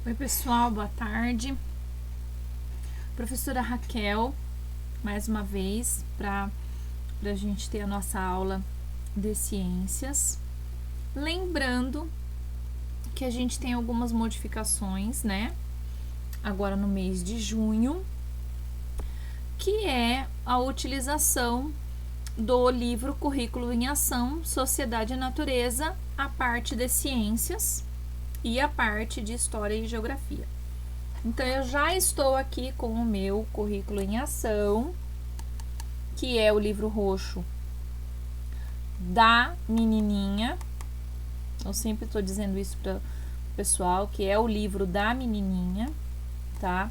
Oi, pessoal, boa tarde. Professora Raquel, mais uma vez, para a gente ter a nossa aula de ciências. Lembrando que a gente tem algumas modificações, né? Agora no mês de junho, que é a utilização do livro Currículo em Ação, Sociedade e Natureza, a parte de ciências e a parte de História e Geografia. Então, eu já estou aqui com o meu currículo em ação, que é o livro roxo da menininha. Eu sempre estou dizendo isso para o pessoal, que é o livro da menininha, tá?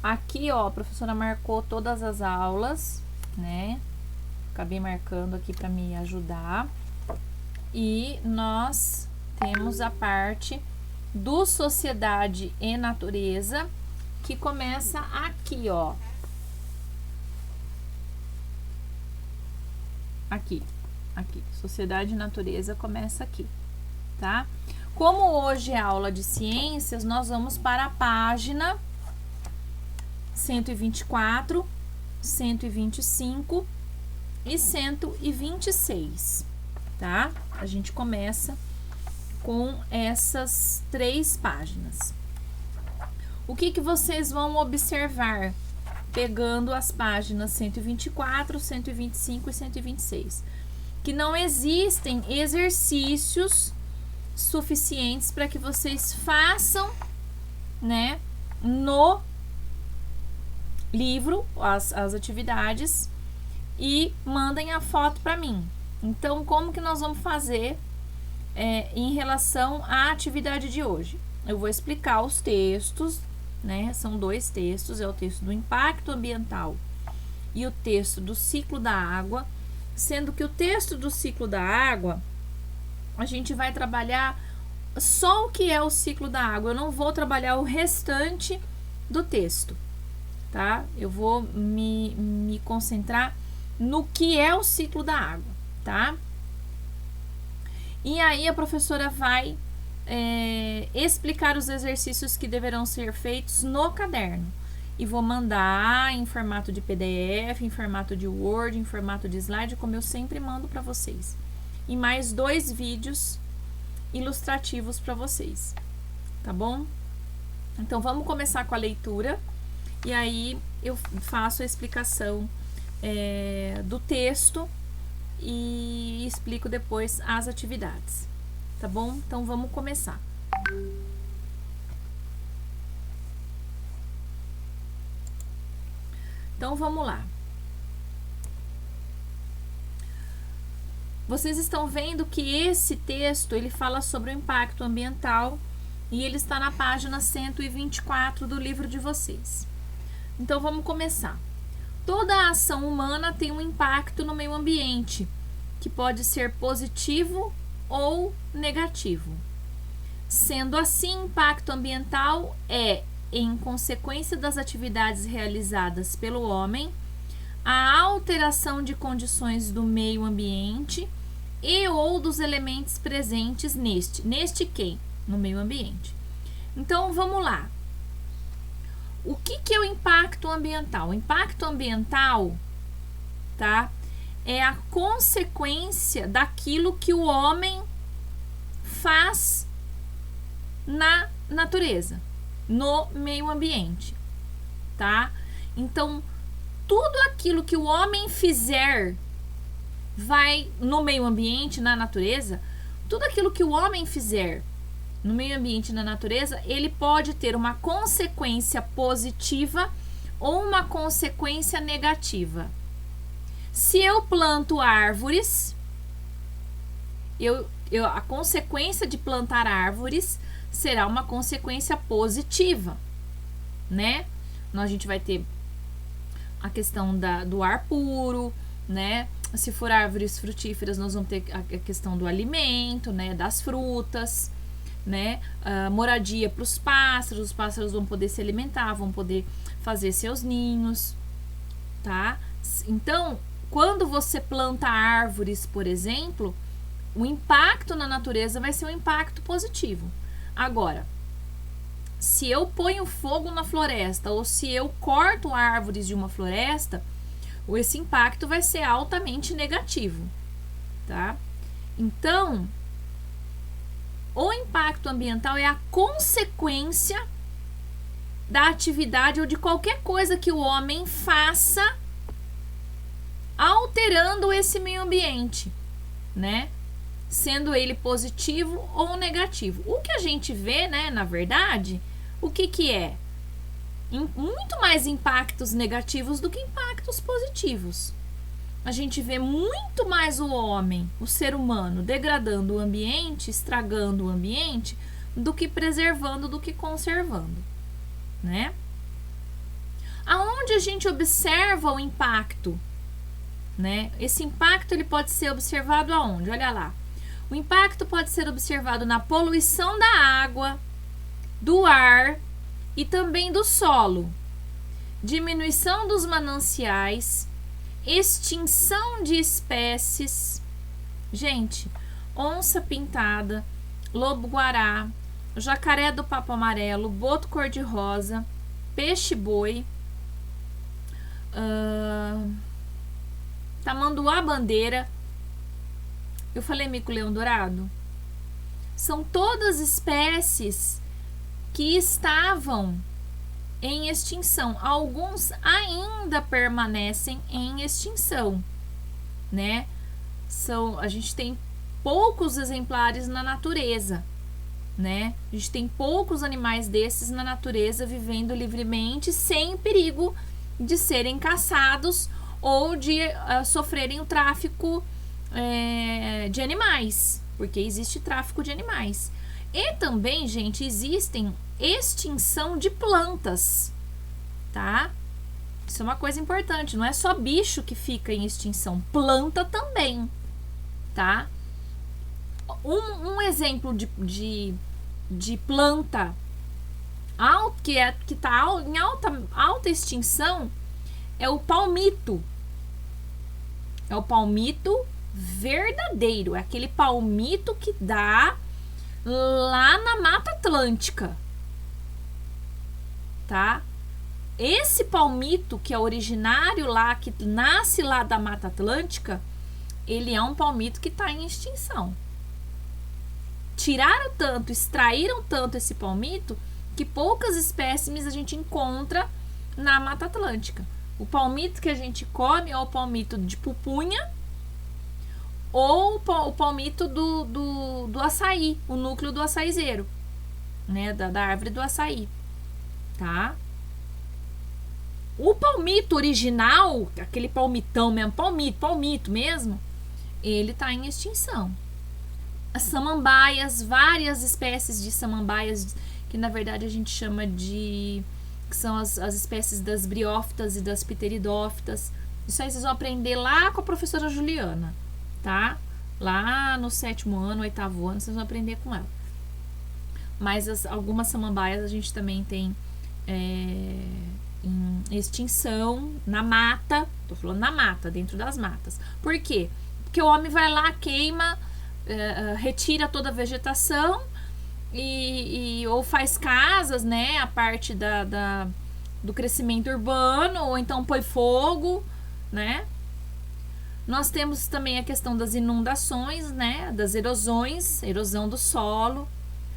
Aqui, ó, a professora marcou todas as aulas, né? Acabei marcando aqui para me ajudar. E nós temos a parte do Sociedade e Natureza, que começa aqui, ó. Aqui. Sociedade e Natureza começa aqui, tá? Como hoje é aula de ciências, nós vamos para a página 124, 125 e 126, tá? A gente começa com essas 3 páginas. O que vocês vão observar pegando as páginas 124, 125 e 126? Que não existem exercícios suficientes para que vocês façam, né, no livro as atividades e mandem a foto para mim. Então, como que nós vamos fazer em relação à atividade de hoje? Eu vou explicar os textos, né? São 2 textos, é o texto do impacto ambiental e o texto do ciclo da água, sendo que o texto do ciclo da água, a gente vai trabalhar só o que é o ciclo da água, eu não vou trabalhar o restante do texto, tá? Eu vou me concentrar no que é o ciclo da água, tá? E aí a professora vai explicar os exercícios que deverão ser feitos no caderno. E vou mandar em formato de PDF, em formato de Word, em formato de slide, como eu sempre mando para vocês. E mais 2 vídeos ilustrativos para vocês, tá bom? Então, vamos começar com a leitura. E aí, eu faço a explicação do texto e explico depois as atividades, tá bom? Então, vamos começar. Então, vamos lá. Vocês estão vendo que esse texto, ele fala sobre o impacto ambiental e ele está na página 124 do livro de vocês. Então, vamos começar. Toda a ação humana tem um impacto no meio ambiente, que pode ser positivo ou negativo. Sendo assim, impacto ambiental é, em consequência das atividades realizadas pelo homem, a alteração de condições do meio ambiente e ou dos elementos presentes neste quem? No meio ambiente. Então, vamos lá. O que é o impacto ambiental? O impacto ambiental, tá? É a consequência daquilo que o homem faz na natureza, no meio ambiente, tá? Então, tudo aquilo que o homem fizer vai no meio ambiente, na natureza, tudo aquilo que o homem fizer no meio ambiente e na natureza, ele pode ter uma consequência positiva ou uma consequência negativa. Se eu planto árvores, a consequência de plantar árvores será uma consequência positiva, né? A gente vai ter a questão do ar puro, né? Se for árvores frutíferas, nós vamos ter a questão do alimento, né? Das frutas, né? Moradia para os pássaros vão poder se alimentar, vão poder fazer seus ninhos, tá? Então, quando você planta árvores, por exemplo, o impacto na natureza vai ser um impacto positivo. Agora, se eu ponho fogo na floresta ou se eu corto árvores de uma floresta, esse impacto vai ser altamente negativo, tá? Então, o impacto ambiental é a consequência da atividade ou de qualquer coisa que o homem faça alterando esse meio ambiente, né? Sendo ele positivo ou negativo. O que a gente vê, né, na verdade, o que é? Muito mais impactos negativos do que impactos positivos. A gente vê muito mais o homem, o ser humano, degradando o ambiente, estragando o ambiente, do que preservando, do que conservando, né? Aonde a gente observa o impacto, né? Esse impacto ele pode ser observado aonde? Olha lá. O impacto pode ser observado na poluição da água, do ar e também do solo, diminuição dos mananciais, extinção de espécies. Gente, onça pintada, lobo-guará, jacaré do papo amarelo, boto cor-de-rosa, peixe-boi, tamanduá-bandeira. Eu falei mico-leão dourado? São todas espécies que estavam em extinção. Alguns ainda permanecem em extinção, né? A gente tem poucos exemplares na natureza, né? A gente tem poucos animais desses na natureza vivendo livremente, sem perigo de serem caçados ou de sofrerem o tráfico de animais, porque existe tráfico de animais. E também, gente, existem extinção de plantas, tá? Isso é uma coisa importante, não é só bicho que fica em extinção, planta também, tá? Um exemplo de planta que está em alta extinção é o palmito. É o palmito verdadeiro, é aquele palmito que dá lá na Mata Atlântica, tá? Esse palmito que é originário lá, que nasce lá da Mata Atlântica, ele é um palmito que está em extinção. Tiraram tanto, extraíram tanto esse palmito que poucas espécimes a gente encontra na Mata Atlântica. O palmito que a gente come é o palmito de pupunha ou o palmito do açaí, o núcleo do açaizeiro, né, da árvore do açaí, tá? O palmito original, aquele palmitão mesmo, palmito mesmo, ele tá em extinção. As samambaias, várias espécies de samambaias, que na verdade a gente chama que são as espécies das briófitas e das pteridófitas. Isso aí vocês vão aprender lá com a professora Juliana, tá? Lá no 7º ano, 8º ano, vocês vão aprender com ela. Mas algumas samambaias a gente também tem em extinção na mata. Tô falando na mata, dentro das matas. Por quê? Porque o homem vai lá, queima, retira toda a vegetação ou faz casas, né? A parte do crescimento urbano, ou então põe fogo, né? Nós temos também a questão das inundações, né? Das erosões, erosão do solo,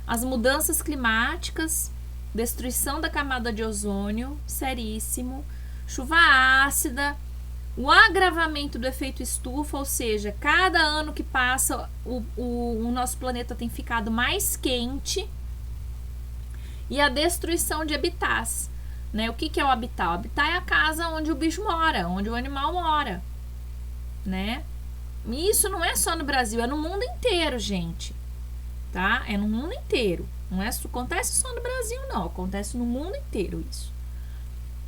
as mudanças climáticas, destruição da camada de ozônio, seríssimo, chuva ácida, o agravamento do efeito estufa, ou seja, cada ano que passa o nosso planeta tem ficado mais quente, e a destruição de habitats, né? O que é o habitat? O habitat é a casa onde o bicho mora, onde o animal mora, né? E isso não é só no Brasil, é no mundo inteiro, gente, tá? É no mundo inteiro, não acontece só no Brasil, não, acontece no mundo inteiro isso,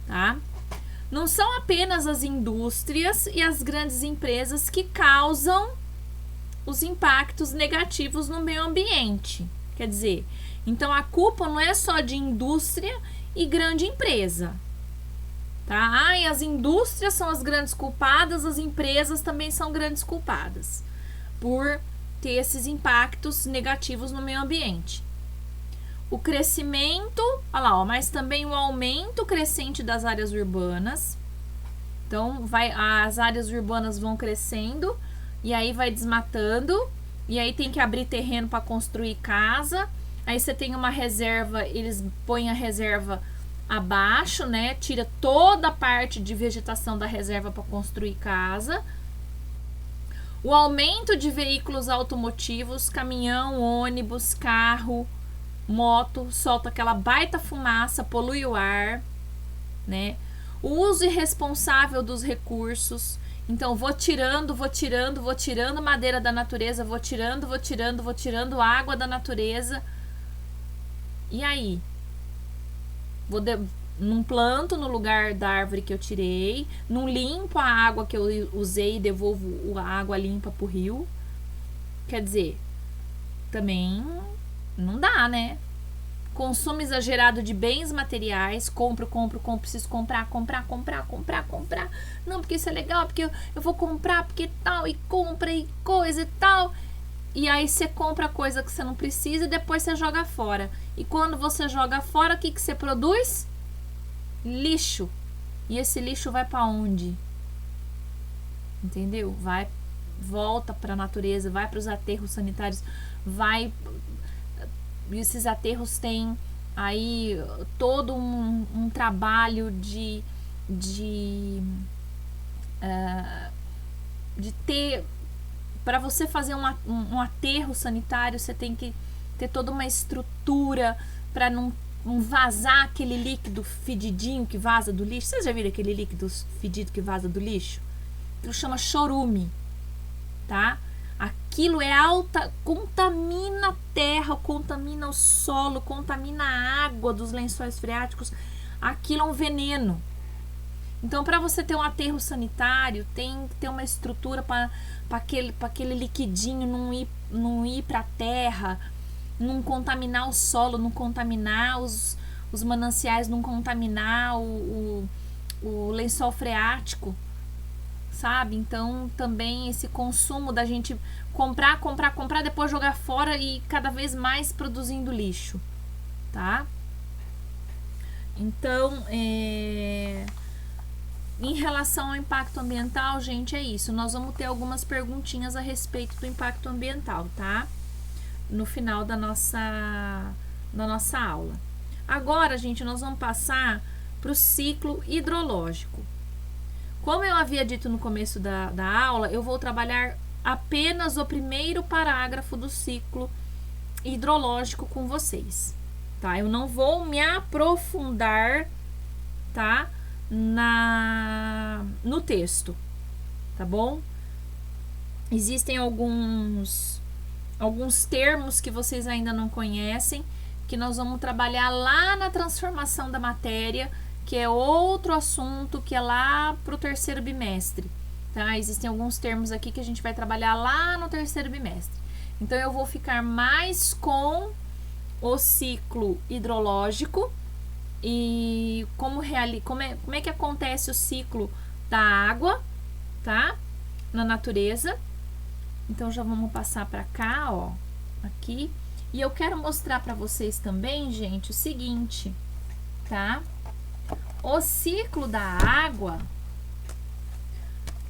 tá? Não são apenas as indústrias e as grandes empresas que causam os impactos negativos no meio ambiente. Quer dizer, então a culpa não é só de indústria e grande empresa, tá? E as indústrias são as grandes culpadas, as empresas também são grandes culpadas por ter esses impactos negativos no meio ambiente. o crescimento, olha lá, ó, mas também o aumento crescente das áreas urbanas. Então, as áreas urbanas vão crescendo e aí vai desmatando, e aí tem que abrir terreno para construir casa. Aí você tem uma reserva, eles põem a reserva abaixo, né? Tira toda a parte de vegetação da reserva para construir casa. O aumento de veículos automotivos, caminhão, ônibus, carro, moto, solta aquela baita fumaça, polui o ar, né? O uso irresponsável dos recursos. Então, vou tirando madeira da natureza, vou tirando água da natureza. E aí? Não planto no lugar da árvore que eu tirei, não limpo a água que eu usei e devolvo a água limpa pro rio. Quer dizer, também não dá, né? Consumo exagerado de bens materiais, compro, preciso comprar. Não, porque isso é legal, porque eu vou comprar, porque tal, e compra, e coisa e tal. E aí você compra coisa que você não precisa e depois você joga fora. E quando você joga fora, o que você produz? Lixo. E esse lixo vai para onde? Entendeu? Volta para a natureza, vai para os aterros sanitários, esses aterros têm aí todo um trabalho de ter, para você fazer um aterro sanitário, você tem que ter toda uma estrutura para não vazar aquele líquido fedidinho que vaza do lixo. Vocês já viram aquele líquido fedido que vaza do lixo? Aquilo chama chorume, tá? Aquilo contamina a terra, contamina o solo, contamina a água dos lençóis freáticos. Aquilo é um veneno. Então, para você ter um aterro sanitário, tem que ter uma estrutura para aquele liquidinho não ir para a terra, não contaminar o solo, não contaminar os mananciais, não contaminar o lençol freático, sabe? Então, também esse consumo da gente comprar, depois jogar fora e cada vez mais produzindo lixo, tá? Então, em relação ao impacto ambiental, gente, é isso. Nós vamos ter algumas perguntinhas a respeito do impacto ambiental, tá? No final da nossa aula. Agora, gente, nós vamos passar para o ciclo hidrológico. Como eu havia dito no começo da aula, eu vou trabalhar apenas o primeiro parágrafo do ciclo hidrológico com vocês, tá? Eu não vou me aprofundar, tá? No texto, tá bom? Existem alguns termos que vocês ainda não conhecem, que nós vamos trabalhar lá na transformação da matéria, que é outro assunto, que é lá pro terceiro bimestre, tá? Existem alguns termos aqui que a gente vai trabalhar lá no terceiro bimestre. Então, eu vou ficar mais com o ciclo hidrológico e como é que acontece o ciclo da água, tá? Na natureza. Então, já vamos passar para cá, ó, aqui. E eu quero mostrar para vocês também, gente, o seguinte, tá? O ciclo da água,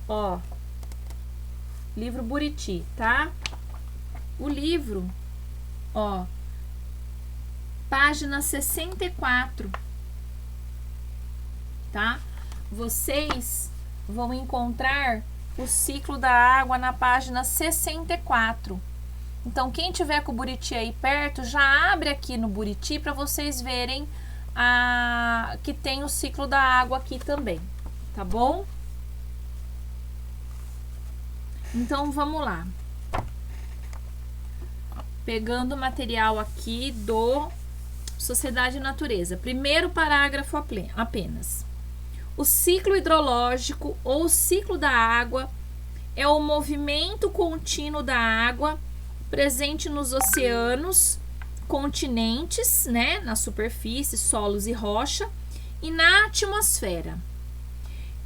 ó, livro Buriti, tá? O livro, ó, página 64, tá? Vocês vão encontrar o ciclo da água na página 64. Então, quem tiver com o Buriti aí perto, já abre aqui no Buriti para vocês verem que tem o ciclo da água aqui também, tá bom? Então, vamos lá. Pegando o material aqui do Sociedade e Natureza. Primeiro parágrafo apenas. O ciclo hidrológico ou ciclo da água é o movimento contínuo da água presente nos oceanos, continentes, né, na superfície, solos e rocha, e na atmosfera.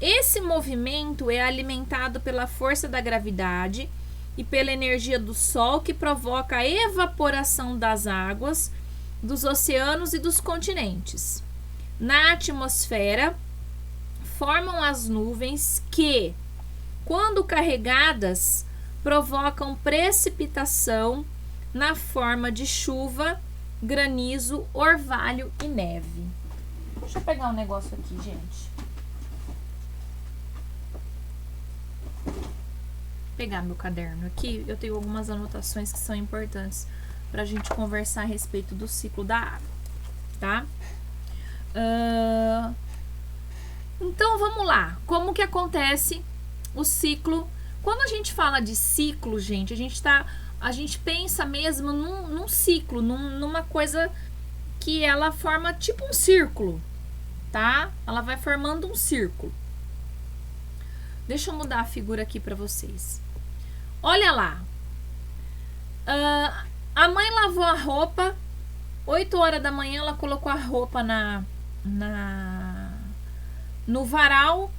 Esse movimento é alimentado pela força da gravidade e pela energia do Sol, que provoca a evaporação das águas dos oceanos e dos continentes. Na atmosfera, formam as nuvens que, quando carregadas, provocam precipitação na forma de chuva, granizo, orvalho e neve. Deixa eu pegar um negócio aqui, gente. Pegar meu caderno aqui, eu tenho algumas anotações que são importantes para a gente conversar a respeito do ciclo da água, tá? Então vamos lá. Como que acontece o ciclo? Quando a gente fala de ciclo, gente, a gente pensa mesmo num ciclo, numa coisa que ela forma tipo um círculo, tá? Ela vai formando um círculo. Deixa eu mudar a figura aqui para vocês. Olha lá. A mãe lavou a roupa, 8 horas da manhã ela colocou a roupa no varal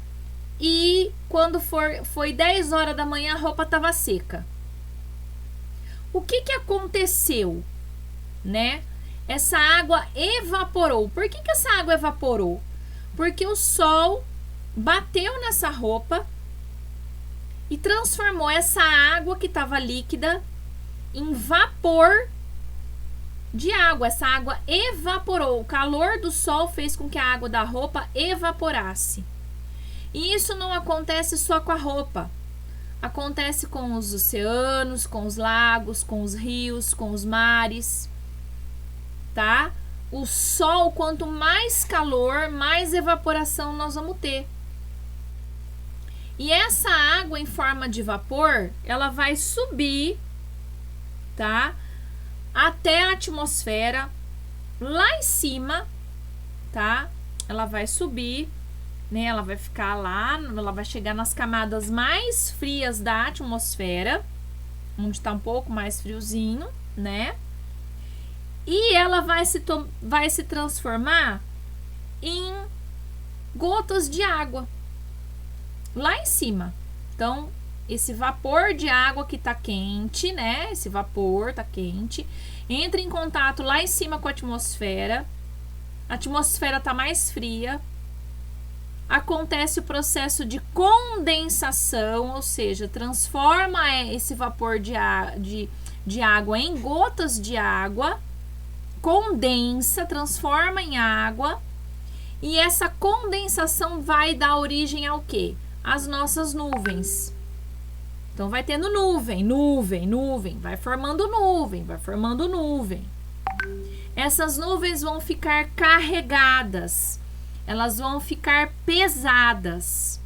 e quando foi 10 horas da manhã a roupa estava seca. O que aconteceu, né? Essa água evaporou. Por que essa água evaporou? Porque o sol bateu nessa roupa e transformou essa água que estava líquida em vapor de água. Essa água evaporou. O calor do sol fez com que a água da roupa evaporasse. E isso não acontece só com a roupa. Acontece com os oceanos, com os lagos, com os rios, com os mares, tá? O sol, quanto mais calor, mais evaporação nós vamos ter. E essa água em forma de vapor, ela vai subir, tá? Até a atmosfera, lá em cima, tá? Ela vai subir, né? Ela vai ficar lá, ela vai chegar nas camadas mais frias da atmosfera, onde tá um pouco mais friozinho, né? E ela vai se transformar em gotas de água lá em cima. Então, esse vapor de água que tá quente, né? Esse vapor tá quente, entra em contato lá em cima com a atmosfera tá mais fria, acontece o processo de condensação, ou seja, transforma esse vapor de água em gotas de água, condensa, transforma em água, e essa condensação vai dar origem ao quê? As nossas nuvens. Então vai tendo nuvem, vai formando nuvem. Essas nuvens vão ficar carregadas, elas vão ficar pesadas.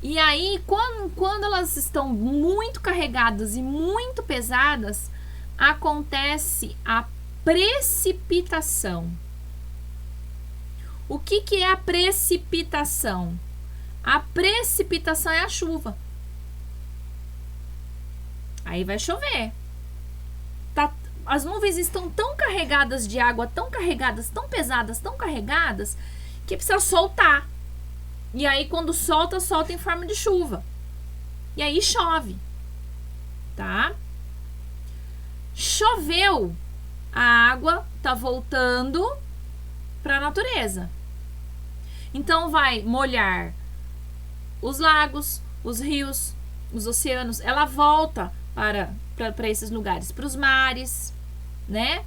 E aí, quando elas estão muito carregadas e muito pesadas, acontece a precipitação. O que é a precipitação? A precipitação é a chuva. Aí vai chover. As nuvens estão tão carregadas de água, tão carregadas, tão pesadas, que precisa soltar. E aí, quando solta em forma de chuva. E aí chove. Tá? Choveu. A água tá voltando para a natureza. Então vai molhar os lagos, os rios, os oceanos. Ela volta para esses lugares, para os mares, né?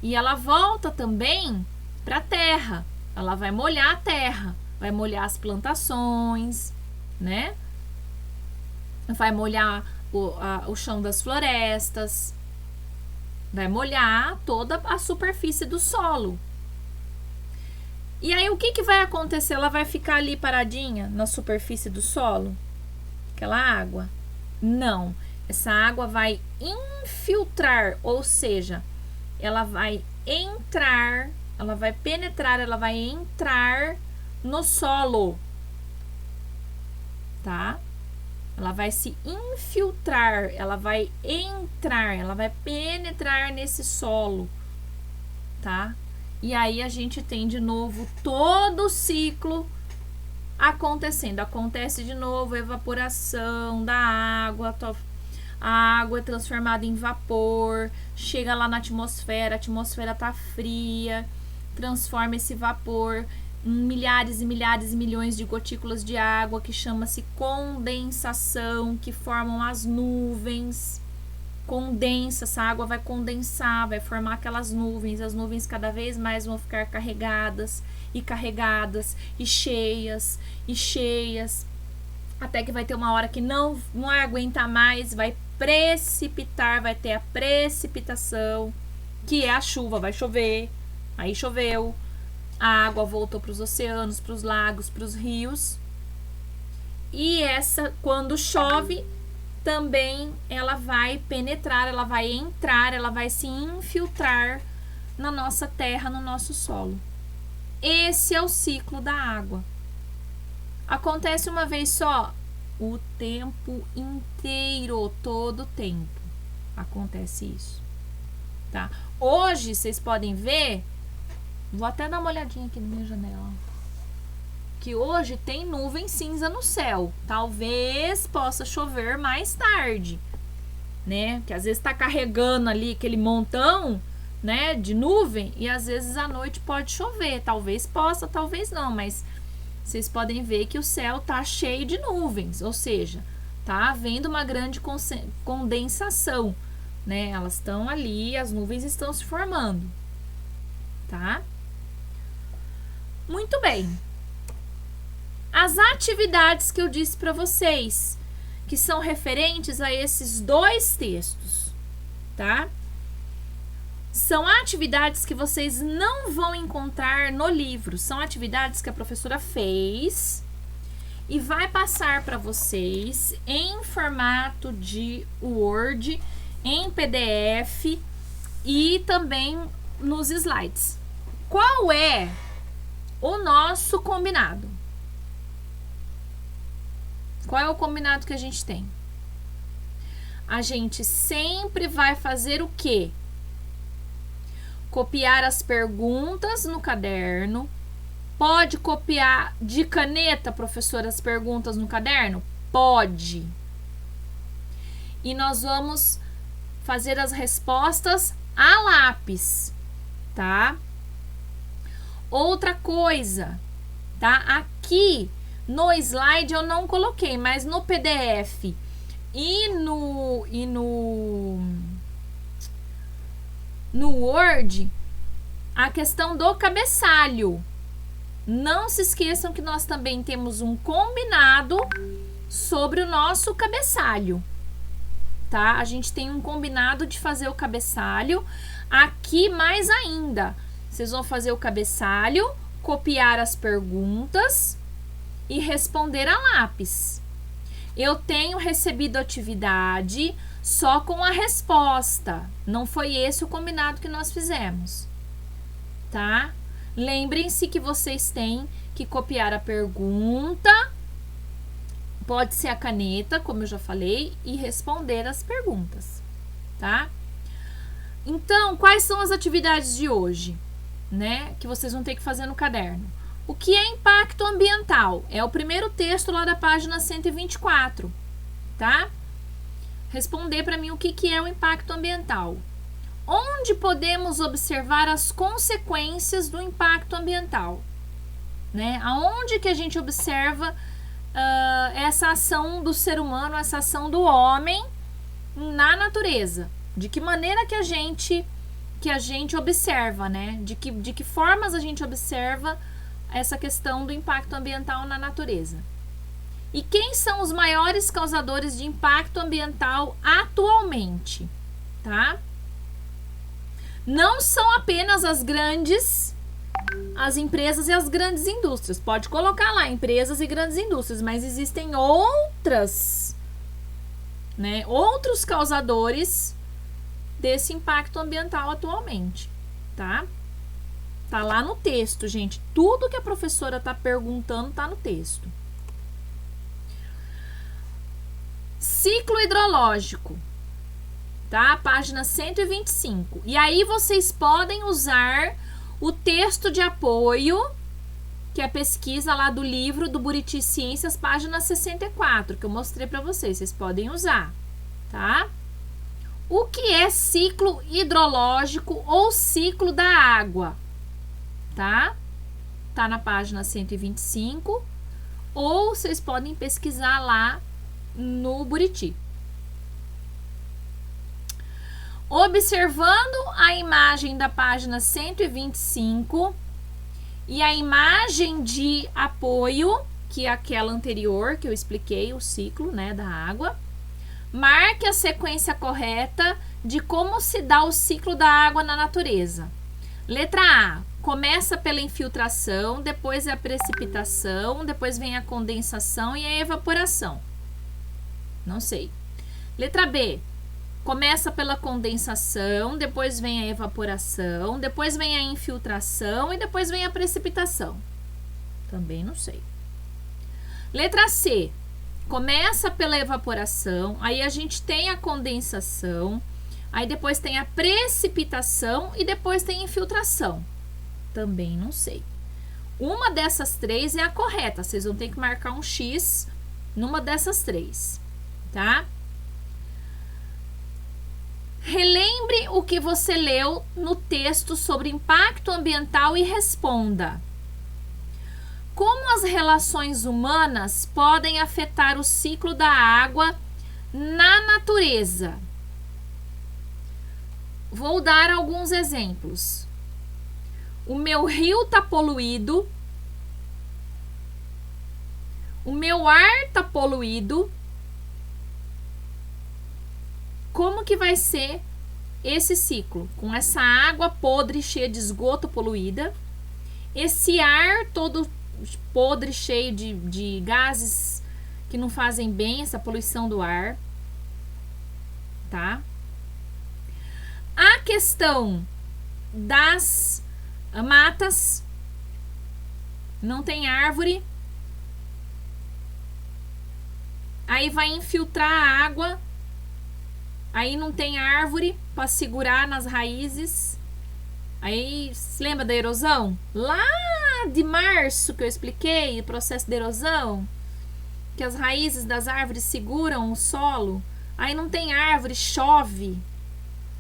E ela volta também para a terra. Ela vai molhar a terra, vai molhar as plantações, né? Vai molhar o chão das florestas, vai molhar toda a superfície do solo. E aí o que vai acontecer? Ela vai ficar ali paradinha na superfície do solo? Aquela água? Não. Essa água vai infiltrar, ou seja, ela vai entrar, ela vai penetrar, ela vai entrar no solo, tá? Ela vai se infiltrar, ela vai entrar, ela vai penetrar nesse solo, tá? E aí a gente tem de novo todo o ciclo acontecendo. Acontece de novo a evaporação da água, a água é transformada em vapor, chega lá na atmosfera, a atmosfera tá fria, transforma esse vapor em milhares e milhares e milhões de gotículas de água, que chama-se condensação, que formam as nuvens. Condensa, essa água vai condensar, vai formar aquelas nuvens, as nuvens cada vez mais vão ficar carregadas, e cheias, até que vai ter uma hora que não vai aguentar mais, vai precipitar, vai ter a precipitação, que é a chuva, vai chover, aí choveu, a água voltou para os oceanos, para os lagos, para os rios, e essa, quando chove, também ela vai penetrar, ela vai entrar, ela vai se infiltrar na nossa terra, no nosso solo. Esse é o ciclo da água. Acontece uma vez só? O tempo inteiro, todo o tempo acontece isso, tá? Hoje, vocês podem ver, vou até dar uma olhadinha aqui na minha janela, que hoje tem nuvem cinza no céu. Talvez possa chover mais tarde, né? Que às vezes tá carregando ali aquele montão, né, de nuvem, e às vezes à noite pode chover. Talvez possa, talvez não, mas vocês podem ver que o céu tá cheio de nuvens, ou seja, tá havendo uma grande condensação, né? Elas estão ali, as nuvens estão se formando, tá? Muito bem. As atividades que eu disse para vocês, que são referentes a esses dois textos, tá? São atividades que vocês não vão encontrar no livro. São atividades que a professora fez e vai passar para vocês em formato de Word, em PDF e também nos slides. Qual é o nosso combinado? Qual é o combinado que a gente tem? A gente sempre vai fazer o quê? Copiar as perguntas no caderno. Pode copiar de caneta, professora, as perguntas no caderno? Pode. E nós vamos fazer as respostas a lápis, tá? Outra coisa, tá? Aqui no slide eu não coloquei, mas no PDF e no Word, a questão do cabeçalho. Não se esqueçam que nós também temos um combinado sobre o nosso cabeçalho, tá? A gente tem um combinado de fazer o cabeçalho. Aqui mais ainda, vocês vão fazer o cabeçalho, copiar as perguntas e responder a lápis. Eu tenho recebido atividade só com a resposta. Não foi esse o combinado que nós fizemos, tá? Lembrem-se que vocês têm que copiar a pergunta, pode ser a caneta, como eu já falei, e responder as perguntas, tá? Então, quais são as atividades de hoje, né? Que vocês vão ter que fazer no caderno. O que é impacto ambiental? É o primeiro texto lá da página 124, tá? Responder para mim o que é o impacto ambiental. Onde podemos observar as consequências do impacto ambiental, né? Aonde que a gente observa essa ação do ser humano, essa ação do homem na natureza? De que maneira que a gente observa, né? De que formas a gente observa essa questão do impacto ambiental na natureza? E quem são os maiores causadores de impacto ambiental atualmente, tá? Não são apenas as empresas e as grandes indústrias. Pode colocar lá empresas e grandes indústrias, mas existem outras, né? Outros causadores desse impacto ambiental atualmente, tá? Tá lá no texto, gente. Tudo que a professora tá perguntando tá no texto. Ciclo hidrológico, tá? Página 125. E aí vocês podem usar o texto de apoio, que é a pesquisa lá do livro do Buriti Ciências, página 64, que eu mostrei para vocês. Vocês podem usar, tá? O que é ciclo hidrológico ou ciclo da água, tá? Tá na página 125, ou vocês podem pesquisar lá no Buriti. Observando a imagem da página 125 e a imagem de apoio, que é aquela anterior que eu expliquei, o ciclo, né, da água, marque a sequência correta de como se dá o ciclo da água na natureza. Letra A, começa pela infiltração, depois é a precipitação, depois vem a condensação e a evaporação. Não sei. Letra B, começa pela condensação, depois vem a evaporação, depois vem a infiltração e depois vem a precipitação. Também não sei. Letra C, começa pela evaporação, aí a gente tem a condensação, aí depois tem a precipitação e depois tem a infiltração. Também não sei. Uma dessas três é a correta, vocês vão ter que marcar um X numa dessas três, tá? Relembre o que você leu no texto sobre impacto ambiental e responda. Como as relações humanas podem afetar o ciclo da água na natureza? Vou dar alguns exemplos. O meu rio está poluído. O meu ar está poluído. Como que vai ser esse ciclo? Com essa água podre, cheia de esgoto poluída, esse ar todo podre, cheio de gases que não fazem bem, essa poluição do ar, tá? A questão das matas, não tem árvore, aí vai infiltrar a água, aí não tem árvore para segurar nas raízes. Aí, se lembra da erosão? Lá de março que eu expliquei o processo de erosão, que as raízes das árvores seguram o solo. Aí não tem árvore, chove.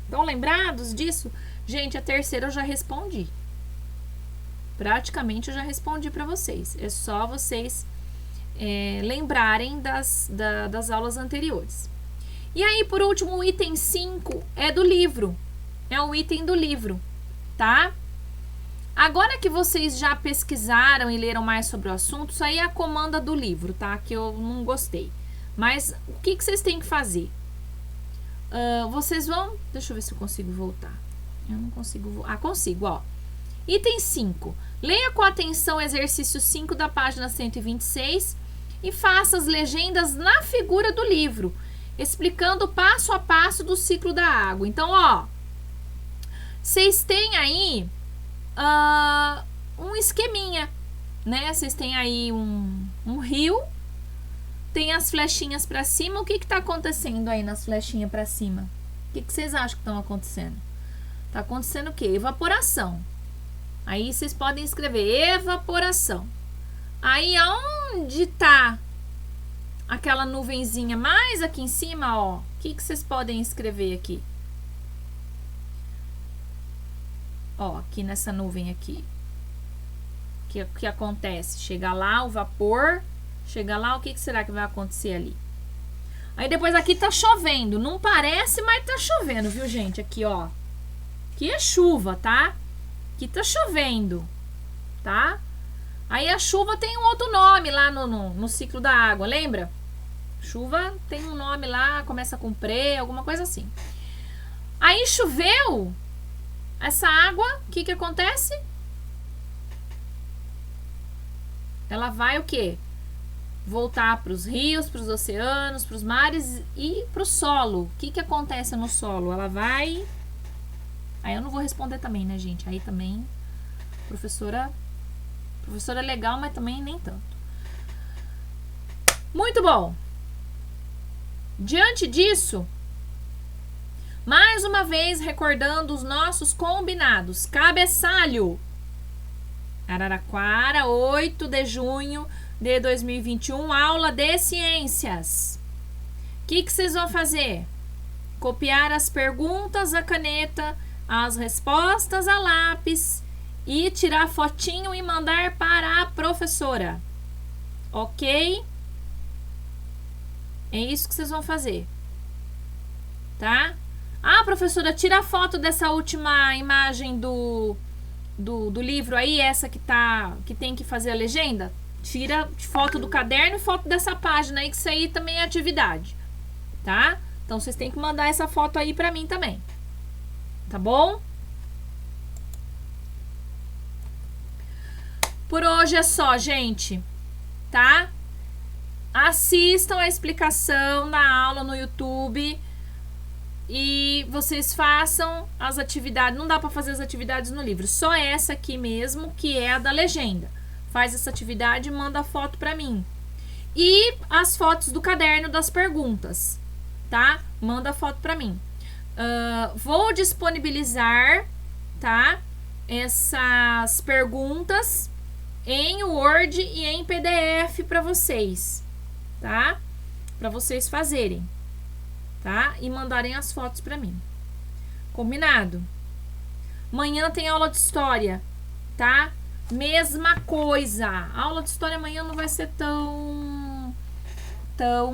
Estão lembrados disso? Gente, a terceira eu já respondi. Praticamente eu já respondi para vocês. É só vocês lembrarem das aulas anteriores. E aí, por último, o item 5 é do livro. É um item do livro, tá? Agora que vocês já pesquisaram e leram mais sobre o assunto, isso aí é a comanda do livro, tá? Que eu não gostei. Mas o que vocês têm que fazer? Vocês vão... Deixa eu ver se eu consigo voltar. Eu não consigo... consigo, ó. Item 5. Leia com atenção o exercício 5 da página 126 e faça as legendas na figura do livro, explicando passo a passo do ciclo da água. Então, ó, vocês têm aí um esqueminha, né? Vocês têm aí um rio, tem as flechinhas para cima. O que tá acontecendo aí nas flechinhas para cima? O que vocês acham que estão acontecendo? Tá acontecendo o quê? Evaporação. Aí vocês podem escrever evaporação. Aí aonde tá aquela nuvenzinha mais aqui em cima, ó, o que vocês podem escrever aqui? Ó, aqui nessa nuvem aqui. O que acontece? Chega lá o vapor, chega lá, o que será que vai acontecer ali? Aí depois aqui tá chovendo, não parece, mas tá chovendo, viu, gente? Aqui, ó. Aqui é chuva, tá? Aqui tá chovendo, tá? Aí a chuva tem um outro nome lá no ciclo da água, lembra? Chuva tem um nome lá, começa com pre, alguma coisa assim. Aí choveu, essa água, o que acontece? Ela vai o quê? Voltar para os rios, para os oceanos, para os mares e para o solo. O que acontece no solo? Ela vai... Aí eu não vou responder também, né, gente? Aí também, professora é legal, mas também nem tanto. Muito bom. Diante disso, mais uma vez recordando os nossos combinados. Cabeçalho. Araraquara, 8 de junho de 2021, aula de ciências. O que vocês vão fazer? copiar as perguntas a caneta, as respostas a lápis e tirar fotinho e mandar para a professora. Ok? É isso que vocês vão fazer. Tá? Ah, professora, tira a foto dessa última imagem do livro aí, essa que tem que fazer a legenda. Tira foto do caderno e foto dessa página aí, que isso aí também é atividade. Tá? Então, vocês têm que mandar essa foto aí pra mim também. Tá bom? Por hoje é só, gente. Tá? Assistam a explicação da aula no YouTube e vocês façam as atividades. Não dá para fazer as atividades no livro, só essa aqui mesmo, que é a da legenda. Faz essa atividade e manda a foto para mim. E as fotos do caderno das perguntas, tá? Manda a foto para mim. Vou disponibilizar, tá? Essas perguntas em Word e em PDF para vocês, tá? Para vocês fazerem, tá? E mandarem as fotos para mim. Combinado? Amanhã tem aula de história, tá? Mesma coisa. A aula de história amanhã não vai ser tão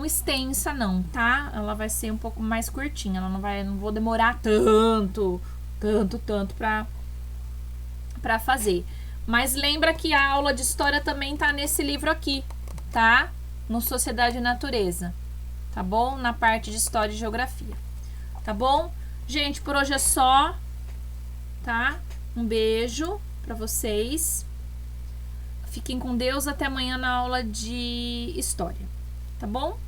extensa não, tá? Ela vai ser um pouco mais curtinha, não vou demorar tanto para fazer. Mas lembra que a aula de história também tá nesse livro aqui, tá? No Sociedade e Natureza, tá bom? Na parte de História e Geografia, tá bom? Gente, por hoje é só, tá? Um beijo pra vocês. Fiquem com Deus, até amanhã na aula de História, tá bom?